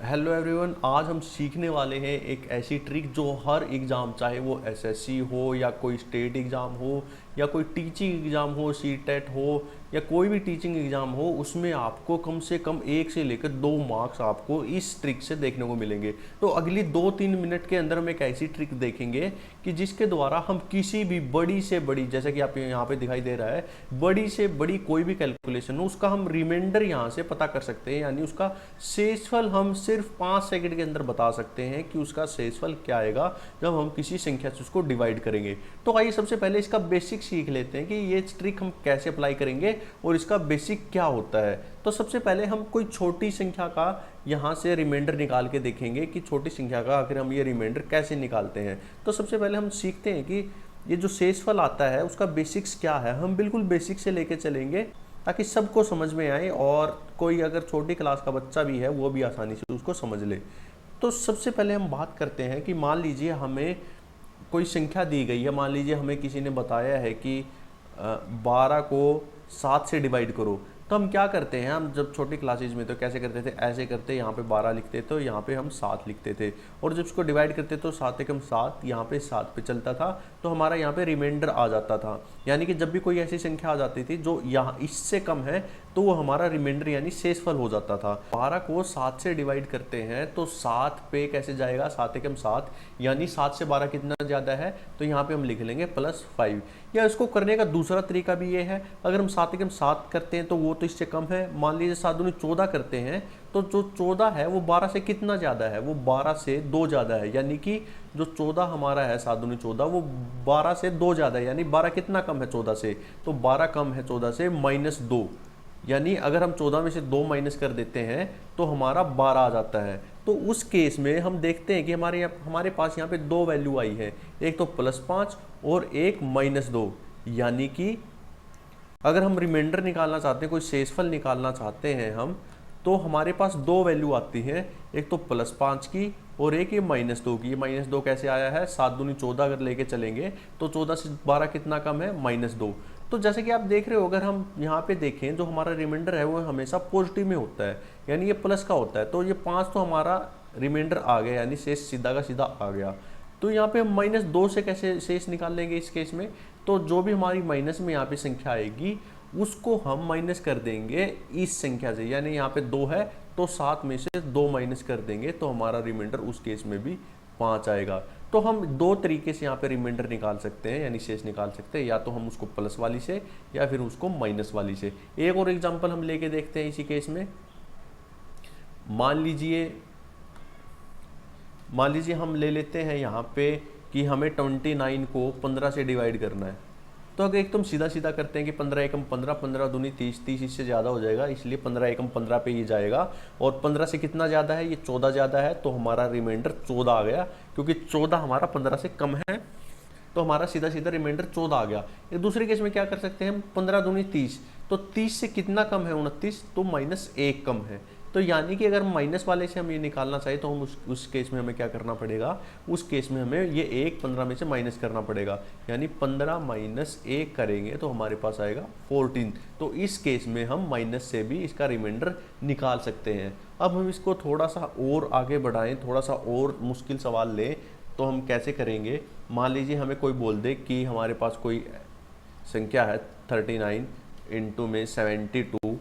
Hello everyone, आज हम सीखने वाले हैं एक ऐसी ट्रिक जो हर एग्ज़ाम, चाहे वो एसएससी हो या कोई स्टेट एग्ज़ाम हो या कोई टीचिंग एग्ज़ाम हो, सीटेट हो या कोई भी टीचिंग एग्ज़ाम हो, उसमें आपको कम से कम 1 से लेकर 2 मार्क्स आपको इस ट्रिक से देखने को मिलेंगे। तो अगली 2-3 मिनट के अंदर हम एक ऐसी ट्रिक देखेंगे कि जिसके द्वारा हम किसी भी बड़ी से बड़ी, जैसे कि आप यहाँ पे दिखाई दे रहा है, बड़ी से बड़ी कोई भी कैलकुलेशन हो उसका हम रिमाइंडर यहाँ से पता कर सकते हैं, यानी उसका शेषफल हम सिर्फ 5 सेकंड के अंदर बता सकते हैं कि उसका शेषफल क्या आएगा जब हम किसी संख्या से उसको डिवाइड करेंगे। तो आइए सबसे पहले इसका बेसिक सीख लेते हैं कि ये ट्रिक हम कैसे अप्लाई करेंगे और इसका बेसिक क्या होता है। तो सबसे पहले हम कोई छोटी संख्या का यहाँ से रिमाइंडर निकाल के देखेंगे कि छोटी संख्या का आखिर हम ये रिमाइंडर कैसे निकालते हैं। तो सबसे पहले हम सीखते हैं कि ये जो शेषफल आता है उसका बेसिक्स क्या है। हम बिल्कुल बेसिक से लेके चलेंगे ताकि सबको समझ में आए और कोई अगर छोटी क्लास का बच्चा भी है वो भी आसानी से उसको समझ ले। तो सबसे पहले हम बात करते हैं कि मान लीजिए हमें कोई संख्या दी गई है। मान लीजिए हमें किसी ने बताया है कि 12 को 7 से डिवाइड करो। तो हम क्या करते हैं, हम जब छोटी क्लासेज में तो कैसे करते थे, ऐसे करते, यहाँ पे 12 लिखते थे, यहाँ पे हम 7 लिखते थे और जब उसको डिवाइड करते तो 7 एकम 7, यहाँ पे 7 पे चलता था तो हमारा यहाँ पे रिमाइंडर आ जाता था। यानी कि जब भी कोई ऐसी संख्या आ जाती थी जो यहाँ इससे कम है तो वो हमारा रिमाइंडर यानी शेषफल हो जाता था। 12 को 7 से डिवाइड करते हैं तो 7 पे कैसे जाएगा, 7 एकम 7, यानी 7 से 12 कितना ज़्यादा है तो यहाँ पे हम लिख लेंगे +5। या इसको करने का दूसरा तरीका भी ये है, अगर हम 7 एकम 7 करते हैं तो वो तो इससे कम है। मान लीजिए 7 दूनी 14 करते हैं तो जो 14 है वो 12 से कितना ज़्यादा है, वो 12 से 2 ज़्यादा है। यानी कि जो 14 हमारा है 7 दूनी 14, वो 12 से 2 ज़्यादा है। यानी 12 कितना कम है 14 से, तो 12 कम है 14 से -2। यानी अगर हम 14 में से 2 माइनस कर देते हैं तो हमारा 12 आ जाता है। तो उस केस में हम देखते हैं कि हमारे पास यहाँ पे 2 वैल्यू आई है, एक तो +5 और एक -2। यानी कि अगर हम रिमाइंडर निकालना चाहते हैं, कोई शेषफल निकालना चाहते हैं हम, तो हमारे पास 2 वैल्यू आती हैं, एक तो +5 की और एक ये -2 की। ये -2 कैसे आया है, 7 दूनी 14 अगर लेके चलेंगे तो 14 से 12 कितना कम है, -2। तो जैसे कि आप देख रहे हो, अगर हम यहाँ पे देखें जो हमारा रिमाइंडर है वो हमेशा पॉजिटिव में होता है, यानी ये प्लस का होता है। तो ये 5 तो हमारा रिमाइंडर आ गया, यानी शेष सीधा का सीधा आ गया। तो यहाँ पे हम -2 से कैसे शेष निकाल लेंगे इस केस में, तो जो भी हमारी माइनस में यहाँ पे संख्या आएगी उसको हम माइनस कर देंगे इस संख्या से। यानी यहाँ पे 2 है तो 7 में से 2 माइनस कर देंगे तो हमारा रिमाइंडर उस केस में भी 5 आएगा। तो हम 2 तरीके से यहाँ पे रिमाइंडर निकाल सकते हैं, यानी शेष निकाल सकते हैं, या तो हम उसको प्लस वाली से या फिर उसको माइनस वाली से। एक और एग्जांपल हम लेके देखते हैं इसी केस में। मान लीजिए हम ले लेते हैं यहाँ पे कि हमें 29 को 15 से डिवाइड करना है। तो अगर एकदम सीधा सीधा करते हैं कि 15 एकम 15, 15 दूनी 30, 30 इससे ज़्यादा हो जाएगा, इसलिए 15 एकम 15 पे ये जाएगा। और 15 से कितना ज़्यादा है, ये 14 ज़्यादा है, तो हमारा रिमाइंडर 14 आ गया, क्योंकि 14 हमारा 15 से कम है तो हमारा सीधा सीधा रिमाइंडर 14 आ गया। एक दूसरे केस में क्या कर सकते हैं हम, 15 दूनी 30, तो 30 से कितना कम है, 29, तो -1 कम है। तो यानी कि अगर माइनस वाले से हम ये निकालना चाहिए तो हम उस केस में हमें क्या करना पड़ेगा, उस केस में हमें ये 1 15 में से माइनस करना पड़ेगा। यानी 15 - 1 करेंगे तो हमारे पास आएगा 14। तो इस केस में हम माइनस से भी इसका रिमाइंडर निकाल सकते हैं। अब हम इसको थोड़ा सा और आगे बढ़ाएं, थोड़ा सा और मुश्किल सवाल लें, तो हम कैसे करेंगे। मान लीजिए हमें कोई बोल दे कि हमारे पास कोई संख्या है 39 इंटू में 72,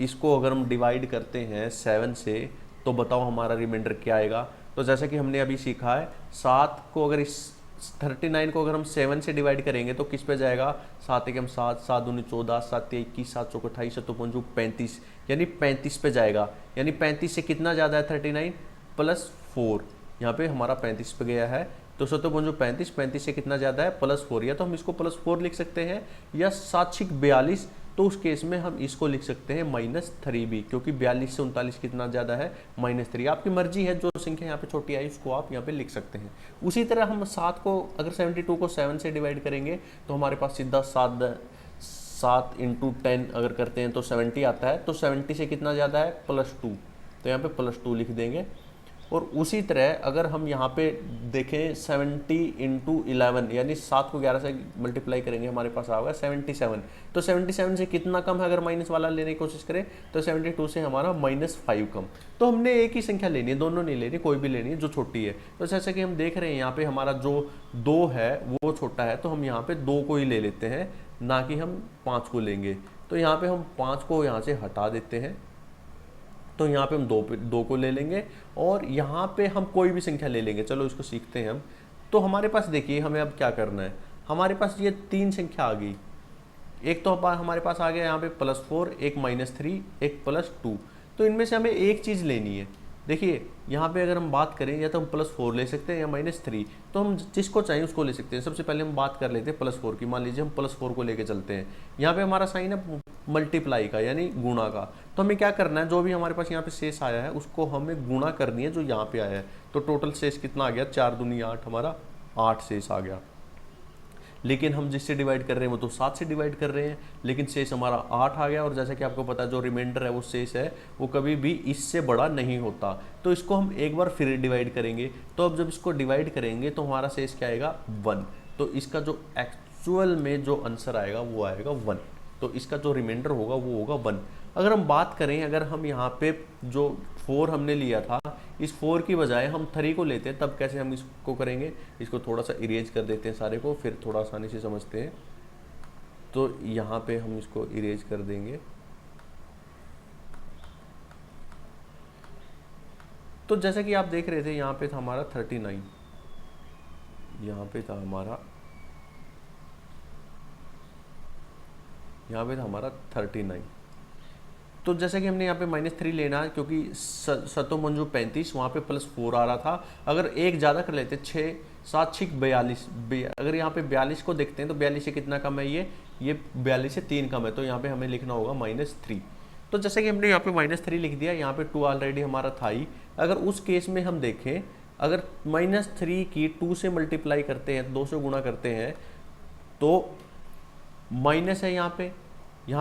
इसको अगर हम डिवाइड करते हैं 7 से तो बताओ हमारा रिमाइंडर क्या आएगा। तो जैसा कि हमने अभी सीखा है, 7 को अगर इस 39 को अगर हम 7 से डिवाइड करेंगे तो किस पे जाएगा, 7 एकम 7, 7 दूनी 14, 7 21, 7 चौक 28, 7 पंजू 35, यानी 35 पे जाएगा। यानी 35 से कितना ज़्यादा है 39, +4। यहाँ पे हमारा 35 पे गया है, तो 7 पंजू 35, 35 से कितना ज़्यादा है, +4। या तो हम इसको +4 लिख सकते हैं, या 7 6 42, तो उस केस में हम इसको लिख सकते हैं -3 भी, क्योंकि 42 से 39 कितना ज़्यादा है, -3। आपकी मर्जी है, जो संख्या यहाँ पे छोटी आई उसको आप यहाँ पे लिख सकते हैं। उसी तरह हम 7 को अगर 72 को 7 से डिवाइड करेंगे तो हमारे पास सीधा 7 × 10 अगर करते हैं तो 70 आता है। तो 70 से कितना ज़्यादा है, +2, तो यहाँ पे +2 लिख देंगे। और उसी तरह अगर हम यहाँ पे देखें 70 × 11 यानी 7 को 11 से मल्टीप्लाई करेंगे हमारे पास आएगा 77। तो 77 से कितना कम है अगर माइनस वाला लेने की कोशिश करें तो 72 से हमारा -5 कम। तो हमने एक ही संख्या लेनी है, दोनों नहीं लेनी, कोई भी लेनी है जो छोटी है। तो जैसे कि हम देख रहे हैं यहाँ पे हमारा जो 2 है वो छोटा है, तो हम यहाँ पे 2 को ही ले लेते हैं, ना कि हम 5 को लेंगे। तो यहाँ पे हम 5 को यहाँ से हटा देते हैं, तो यहाँ पे हम 2 को ले लेंगे और यहाँ पे हम कोई भी संख्या ले लेंगे। चलो इसको सीखते हैं हम। तो हमारे पास देखिए हमें अब क्या करना है, हमारे पास ये 3 संख्या आ गई। एक तो हमारे पास आ गया यहाँ पे +4, एक -3, एक +2। तो इनमें से हमें एक चीज़ लेनी है। देखिए यहाँ पे अगर हम बात करें या तो हम +4 ले सकते हैं या -3, तो हम जिसको चाहिए उसको ले सकते हैं। सबसे पहले हम बात कर लेते हैं +4 की। मान लीजिए हम +4 को लेके चलते हैं। यहाँ पे हमारा साइन है मल्टीप्लाई का यानी गुणा का। तो हमें क्या करना है, जो भी हमारे पास यहाँ पे शेष आया है उसको हमें गुणा करनी है जो यहाँ पे आया है। तो टोटल शेष कितना आ गया, 4 दूनी 8, हमारा 8 शेष आ गया। लेकिन हम जिससे डिवाइड कर रहे हैं वो तो 7 से डिवाइड कर रहे हैं, लेकिन शेष हमारा 8 आ गया। और जैसा कि आपको पता है जो रिमाइंडर है वो शेष है वो कभी भी इससे बड़ा नहीं होता। तो इसको हम एक बार फिर डिवाइड करेंगे। तो अब जब इसको डिवाइड करेंगे तो हमारा शेष क्या आएगा, 1। तो इसका जो एक्चुअल में जो आंसर आएगा वो आएगा 1। तो इसका जो रिमाइंडर होगा वो होगा 1। अगर हम बात करें, अगर हम यहाँ पे जो 4 हमने लिया था, इस 4 की बजाय हम 3 को लेते हैं, तब कैसे हम इसको करेंगे, इसको थोड़ा सा इरेज कर देते हैं सारे को, फिर थोड़ा आसानी से समझते हैं। तो यहाँ पे हम इसको इरेज कर देंगे। तो जैसा कि आप देख रहे थे यहाँ पे था हमारा 39, यहाँ पे था हमारा 39। तो जैसे कि हमने यहाँ पे -3 लेना है क्योंकि सतो मंजू 35, वहाँ पे +4 आ रहा था। अगर एक ज़्यादा कर लेते 6 7 6 42, अगर यहाँ पे 42 को देखते हैं तो 42 से कितना कम है, ये 42 से 3 कम है। तो यहाँ पे हमें लिखना होगा -3। तो जैसे कि हमने यहाँ पे -3 लिख दिया, यहाँ पे 2 ऑलरेडी हमारा था ही। अगर उस केस में हम देखें, अगर -3 की 2 से मल्टीप्लाई करते हैं, 2 से गुणा करते हैं, तो माइनस है यहाँ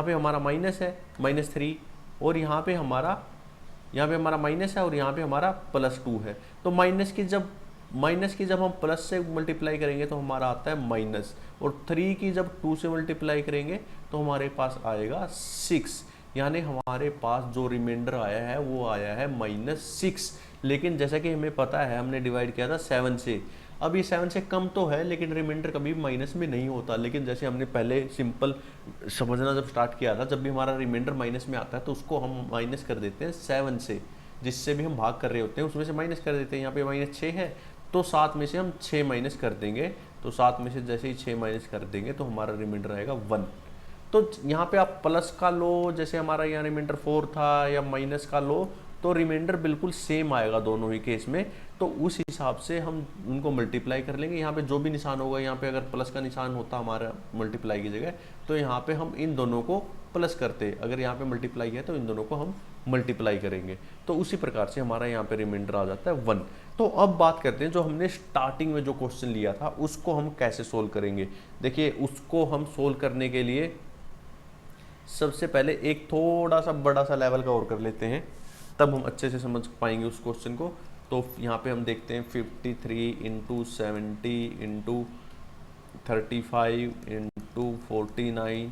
पे हमारा माइनस है -3, और यहाँ पे हमारा माइनस है और यहाँ पे हमारा +2 है। तो माइनस की जब हम प्लस से मल्टीप्लाई करेंगे तो हमारा आता है माइनस, और 3 की जब 2 से मल्टीप्लाई करेंगे तो हमारे पास आएगा 6। यानी हमारे पास जो रिमाइंडर आया है वो आया है -6। लेकिन जैसा कि हमें पता है हमने डिवाइड किया था 7 से। अब ये 7 से कम तो है लेकिन रिमाइंडर कभी माइनस में नहीं होता। लेकिन जैसे हमने पहले सिंपल समझना जब स्टार्ट किया था, जब भी हमारा रिमाइंडर माइनस में आता है तो उसको हम माइनस कर देते हैं 7 से, जिससे भी हम भाग कर रहे होते हैं उसमें से माइनस कर देते हैं। यहाँ पे -6 है तो 7 में से हम 6 माइनस कर देंगे। तो 7 में से जैसे ही 6 माइनस कर देंगे तो हमारा रिमाइंडर आएगा 1। तो यहाँ पे आप प्लस का लो, जैसे हमारा यहाँ रिमाइंडर 4 था, या माइनस का लो, तो रिमाइंडर बिल्कुल सेम आएगा दोनों ही केस में। तो उस हिसाब से हम उनको मल्टीप्लाई कर लेंगे। यहाँ पे जो भी निशान होगा, यहाँ पे अगर प्लस का निशान होता हमारा मल्टीप्लाई की जगह, तो यहाँ पे हम इन दोनों को प्लस करते, अगर यहाँ पे मल्टीप्लाई है तो इन दोनों को हम मल्टीप्लाई करेंगे। तो उसी प्रकार से हमारा यहाँ पे रिमाइंडर आ जाता है 1। तो अब बात करते हैं जो हमने स्टार्टिंग में जो क्वेश्चन लिया था उसको हम कैसे सोल्व करेंगे। देखिए उसको हम सोल्व करने के लिए सबसे पहले एक थोड़ा सा बड़ा सा लेवल का और कर लेते हैं, तब हम अच्छे से समझ पाएंगे उस क्वेश्चन को। तो यहाँ पे हम देखते हैं 53 × 70 × 35 × 49।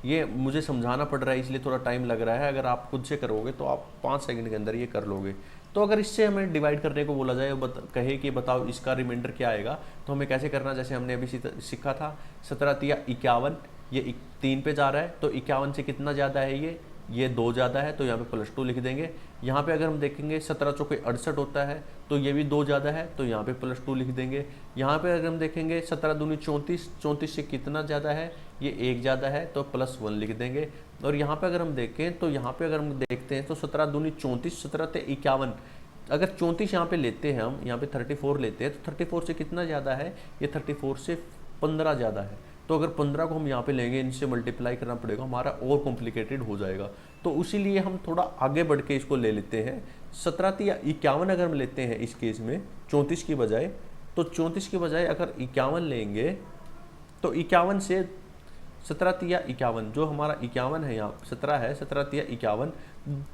ये मुझे समझाना पड़ रहा है इसलिए थोड़ा टाइम लग रहा है। अगर आप खुद से करोगे तो आप 5 सेकंड के अंदर ये कर लोगे। तो अगर इससे हमें डिवाइड करने को बोला जाए, कहे कि बताओ इसका रिमाइंडर क्या आएगा, तो हमें कैसे करना, जैसे हमने अभी सीखा था 17 × 51, ये 3 पे जा रहा है तो 51 से कितना ज़्यादा है, ये 2 ज़्यादा है, तो यहाँ पे +2 लिख देंगे। यहाँ पे अगर हम देखेंगे 17 चौके 68 होता है तो ये भी 2 ज़्यादा है, तो यहाँ पे +2 लिख देंगे। यहाँ पे अगर हम देखेंगे 17 दूनी 34, 34 से कितना ज़्यादा है, ये 1 ज़्यादा है, तो +1 लिख देंगे। और यहाँ पे अगर हम देखें तो यहाँ पे अगर हम देखते हैं तो 17 दूनी 34, 17 ते 51, अगर 34 यहाँ पे लेते हैं हम, यहाँ पे 34 लेते हैं तो 34 से कितना ज़्यादा है, ये 34 से 15 ज़्यादा है। तो अगर 15 को हम यहाँ पे लेंगे, इनसे मल्टीप्लाई करना पड़ेगा, हमारा और कॉम्प्लिकेटेड हो जाएगा। तो उसीलिए हम थोड़ा आगे बढ़ के इसको ले लेते हैं। 17 या 51 अगर हम लेते हैं इस केस में 34 की बजाय, तो 34 की बजाय अगर 51 लेंगे तो 51 से 17 तिया 51, जो हमारा 51 है, यहाँ 17 है, 17 तिया 51,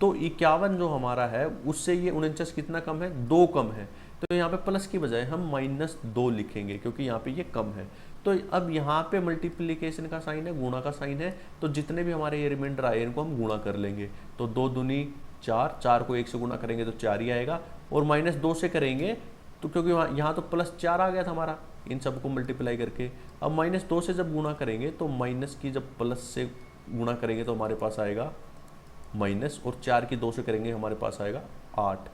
तो 51 जो हमारा है उससे ये 49 कितना कम है, 2 कम है। तो यहाँ पे प्लस की बजाय हम -2 लिखेंगे क्योंकि यहाँ पे ये कम है। तो अब यहाँ पे मल्टीप्लिकेशन का साइन है, गुणा का साइन है, तो जितने भी हमारे ये रिमाइंडर आए इनको हम गुणा कर लेंगे। तो 2 दूनी 4, 4 को 1 से गुणा करेंगे तो 4 ही आएगा, और -2 से करेंगे तो क्योंकि यहाँ तो +4 आ गया था हमारा इन सबको मल्टीप्लाई करके। अब -2 से जब गुणा करेंगे तो माइनस की जब प्लस से गुणा करेंगे तो हमारे पास आएगा माइनस, और 4 की 2 से करेंगे हमारे पास आएगा 8।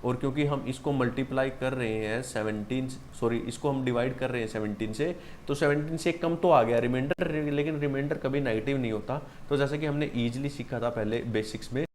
और क्योंकि हम इसको मल्टीप्लाई कर रहे हैं 17, सॉरी इसको हम डिवाइड कर रहे हैं 17 से, तो 17 से कम तो आ गया रिमाइंडर, लेकिन रिमाइंडर कभी नेगेटिव नहीं होता। तो जैसे कि हमने ईजिली सीखा था पहले बेसिक्स में,